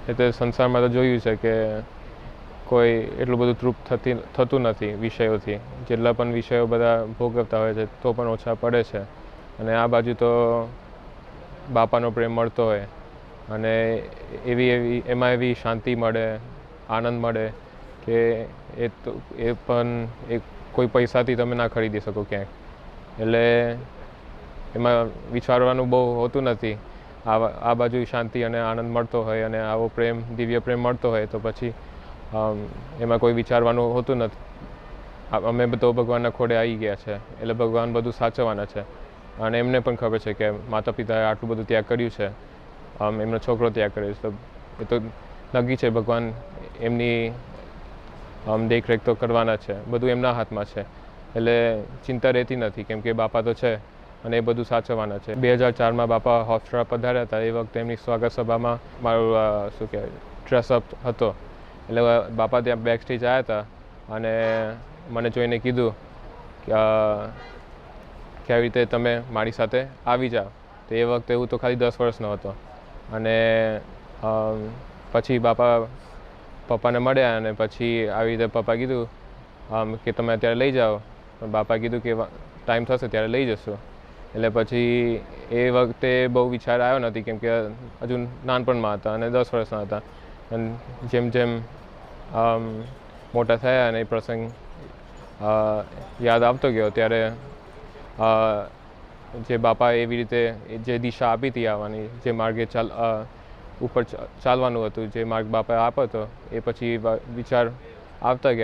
એટલે સંસારમાં તો જોયું છે કે કોઈ એટલું બધું તૃપ્ત થતું નથી વિષયોથી. જેટલા પણ વિષયો બધા ભોગવતા હોય છે તો પણ ઓછા પડે છે. અને આ બાજુ તો બાપાનો પ્રેમ મળતો હોય અને એમાં એવી શાંતિ મળે, આનંદ મળે કે એ પણ કોઈ પૈસાથી તમે ના ખરીદી શકો ક્યાંય. એટલે એમાં વિચારવાનું બહુ હોતું નથી. આ બાજુ શાંતિ અને આનંદ મળતો હોય અને આવો પ્રેમ, દિવ્ય પ્રેમ મળતો હોય તો પછી એમાં કોઈ વિચારવાનું હોતું નથી. અમે તો ભગવાનના ખોડે આવી ગયા છે એટલે ભગવાન બધું સાચવવાના છે. અને એમને પણ ખબર છે કે માતા પિતાએ આટલું બધું ત્યાગ કર્યું છે, એમનો છોકરો ત્યાગ કર્યો છે, તો એ તો નક્કી છે ભગવાન એમની દેખરેખ તો કરવાના છે. બધું એમના હાથમાં છે એટલે ચિંતા રહેતી નથી, કેમ કે બાપા તો છે અને એ બધું સાચવવાના છે. 2004માં બાપા હોફ્સ્ટ્રા પધાર્યા હતા. એ વખતે એમની સ્વાગત સભામાં મારું શું કહેવાય ડ્રેસઅપ હતો. એટલે બાપા ત્યાં બેક સ્ટેજ આવ્યા હતા અને મને જોઈને કીધું કે આવી રીતે તમે મારી સાથે આવી જાઓ. તો એ વખતે હું તો ખાલી 10 વર્ષનો હતો. અને પછી પપ્પાને મળ્યા અને પછી આવી રીતે પપ્પા કીધું કે તમે અત્યારે લઈ જાઓ. પણ બાપા કીધું કે ટાઈમ થશે ત્યારે લઈ જશો. એટલે પછી એ વખતે બહુ વિચાર આવ્યો નથી, કેમ કે હજુ નાનપણમાં હતા અને 10 વર્ષના હતા. અને જેમ જેમ મોટા થયા અને એ પ્રસંગ યાદ આવતો ગયો ત્યારે જે બાપા એવી રીતે જે દિશા આપી હતી આવવાની, જે માર્ગે ઉપર ચાલવાનું હતું, જે માર્ગ બાપાએ આપ્યો હતો, એ પછી વિચાર આવતા ગયા.